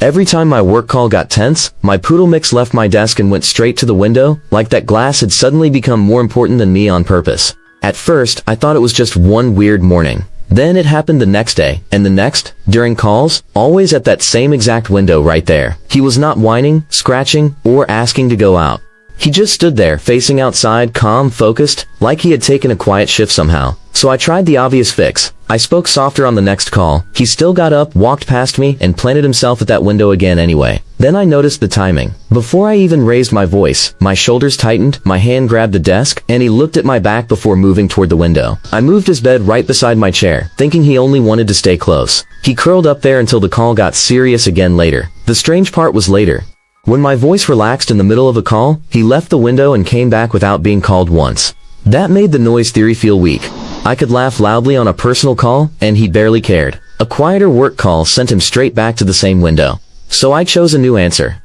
Every time my work call got tense, my poodle mix left my desk and went straight to the window, like that glass had suddenly become more important than me on purpose. At first, I thought it was just one weird morning. Then it happened the next day, and the next, during calls, always at that same exact window right there. He was not whining, scratching, or asking to go out. He just stood there, facing outside, calm, focused, like he had taken a quiet shift somehow. So I tried the obvious fix. I spoke softer on the next call. He still got up, walked past me, and planted himself at that window again anyway. Then I noticed the timing. Before I even raised my voice, my shoulders tightened, my hand grabbed the desk, and he looked at my back before moving toward the window. I moved his bed right beside my chair, thinking he only wanted to stay close. He curled up there until the call got serious again later. The strange part was later. When my voice relaxed in the middle of a call, he left the window and came back without being called once. That made the noise theory feel weak. I could laugh loudly on a personal call, and he barely cared. A quieter work call sent him straight back to the same window. So I chose a new answer.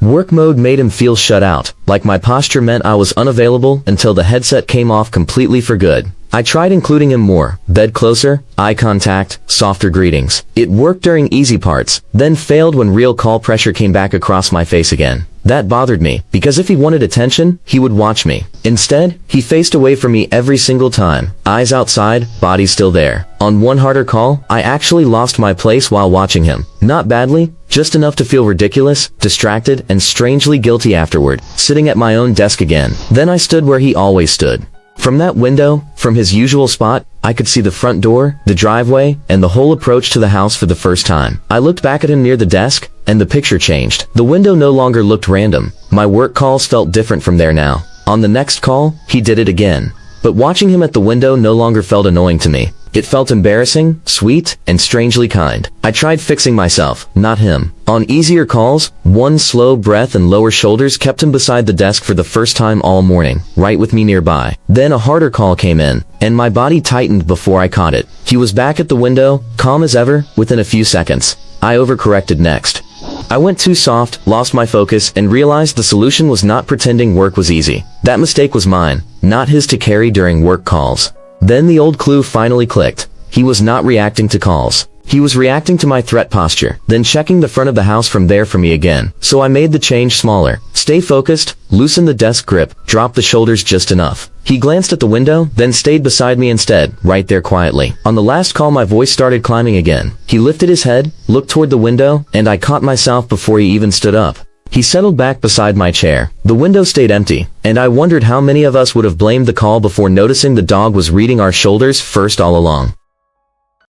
Work mode made him feel shut out, like my posture meant I was unavailable until the headset came off completely for good. I tried including him more, bed closer, eye contact, softer greetings. It worked during easy parts, then failed when real call pressure came back across my face again. That bothered me, because if he wanted attention, he would watch me. Instead, he faced away from me every single time. Eyes outside, body still there. On one harder call, I actually lost my place while watching him. Not badly, just enough to feel ridiculous, distracted, and strangely guilty afterward, sitting at my own desk again. Then I stood where he always stood. From that window, from his usual spot, I could see the front door, the driveway, and the whole approach to the house for the first time. I looked back at him near the desk, and the picture changed. The window no longer looked random. My work calls felt different from there now. On the next call, he did it again. But watching him at the window no longer felt annoying to me. It felt embarrassing, sweet, and strangely kind. I tried fixing myself, not him. On easier calls, one slow breath and lower shoulders kept him beside the desk for the first time all morning, right with me nearby. Then a harder call came in, and my body tightened before I caught it. He was back at the window, calm as ever, within a few seconds. I overcorrected next. I went too soft, lost my focus, and realized the solution was not pretending work was easy. That mistake was mine, not his to carry during work calls. Then the old clue finally clicked. He was not reacting to calls. He was reacting to my threat posture, then checking the front of the house from there for me again. So I made the change smaller. Stay focused, loosen the desk grip, drop the shoulders just enough. He glanced at the window, then stayed beside me instead, right there quietly. On the last call my voice started climbing again. He lifted his head, looked toward the window, and I caught myself before he even stood up. He settled back beside my chair. The window stayed empty, and I wondered how many of us would have blamed the call before noticing the dog was reading our shoulders first all along.